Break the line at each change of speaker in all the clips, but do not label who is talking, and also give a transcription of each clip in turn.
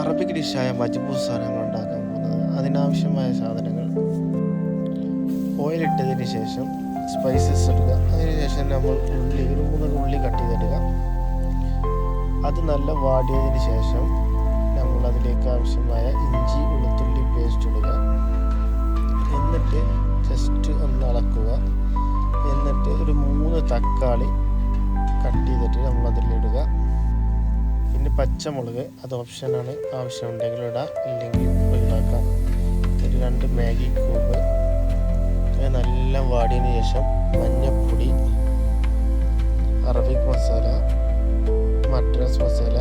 Arabic ഡിഷായ മജ്ബൂസാണ് നമ്മൾ ഉണ്ടാക്കാൻ പോകുന്നത്. അതിനാവശ്യമായ സാധനങ്ങൾ: ഓയിലിട്ടതിന് ശേഷം സ്പൈസസ് ഇടുക. അതിനുശേഷം നമ്മൾ ഒരു 3 ഉള്ളി കട്ട് ചെയ്തിടുക. അത് നല്ല വാടിയതിന് ശേഷം നമ്മൾ അതിലേക്ക് ആവശ്യമായ ഇഞ്ചി വെളുത്തുള്ളി പേസ്റ്റ് ഇടുക. എന്നിട്ട് ജസ്റ്റ് ഒന്ന് ഇളക്കുക. എന്നിട്ട് ഒരു 3 തക്കാളി കട്ട് ചെയ്തിട്ട് നമ്മൾ അതിലിടുക. പിന്നെ പച്ചമുളക്, അത് ഓപ്ഷനാണ്, ആവശ്യമുണ്ടെങ്കിൽ ഇടാം, ഇല്ലെങ്കിൽ ഒഴിവാക്കാം. ഒരു 2 മാഗി ക്യൂബ്. നല്ല വാടിയതിന് ശേഷം മഞ്ഞൾപ്പൊടി, അറബിക് മസാല, മദ്രാസ് മസാല,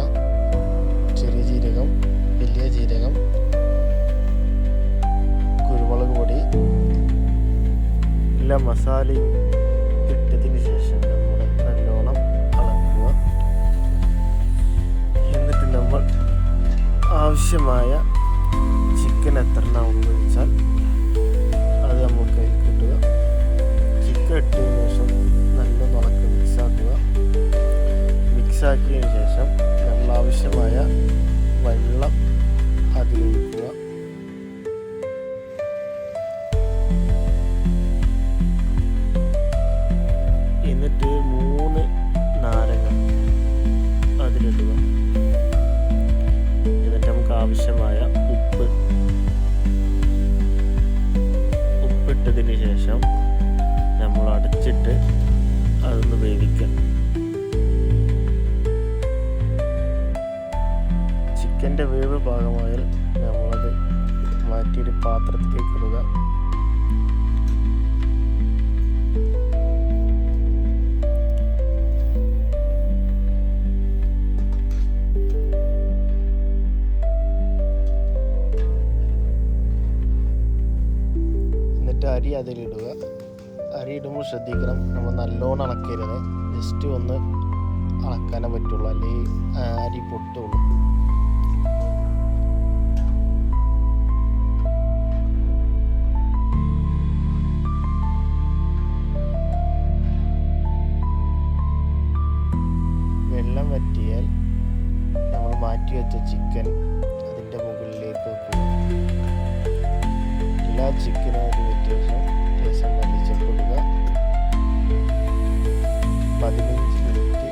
ചെറിയ ജീരകം, വലിയ ജീരകം, കുരുമുളക് പൊടി, എല്ലാ മസാലയും ഇട്ടതിന് ശേഷം നമ്മൾ നല്ലോണം ഇളക്കുക. എന്നിട്ട് നമ്മൾ ആവശ്യമായ ചിക്കൻ എത്രണ്ണാണെന്ന് വെച്ചാൽ അത് നമുക്ക് കിട്ടുക. ചിക്കൻ ഇട്ടതിന് ശേഷം നല്ലോണം ഇളക്കി മിക്സാക്കുക. മിക്സാക്കിയതിന് ശേഷം നമ്മൾ ആവശ്യമായ വെള്ളം അതിലൊഴിക്കുക. എന്നിട്ട് 3 നാരങ്ങ അതിലിടുക. എന്നിട്ട് നമുക്ക് ആവശ്യമായ ഉപ്പിട്ടതിന് ശേഷം നമ്മൾ അടച്ചിട്ട് അതൊന്ന് വേവിക്കുക. ചിക്കൻ്റെ വേവ് പാകമായാൽ നമ്മളത് മാറ്റിയൊരു പാത്രത്തിലേക്ക് ഇടുക. എന്നിട്ട് അരി അതിലിടുക. അരി ഇടുമ്പോൾ ശ്രദ്ധിക്കണം, നമ്മൾ നല്ലോണം ഇളക്കരുത്. ജസ്റ്റ് ഒന്ന് ഇളക്കാനേ പറ്റുള്ളൂ, അല്ലെങ്കിൽ അരി പൊട്ടുള്ളൂ. വെള്ളം വറ്റിയാൽ നമ്മൾ മാറ്റി വെച്ച ചിക്കൻ അതിൻ്റെ മുകളിലേക്ക് വെക്കുക. എല്ലാ ചിക്കനും അത് വറ്റിയ ശേഷം മല്ലിച്ചപ്പിടുക. 15 മിനിറ്റ്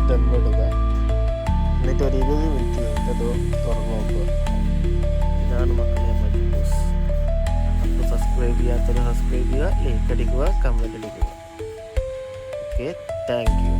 ദമ്മിടുക. എന്നിട്ട് ഒരു 20 മിനിറ്റ് കഴിഞ്ഞിട്ട് തുറന്നു നോക്കുക. ഇതാണ് മക്കളെ മജ്ബൂസ്. അപ്പോൾ സബ്സ്ക്രൈബ് ചെയ്യാത്തവർ സബ്സ്ക്രൈബ് ചെയ്യുക, ലൈക്ക് അടിക്കുക, കമൻറ്റ് അടിക്കുക. Okay, thank you.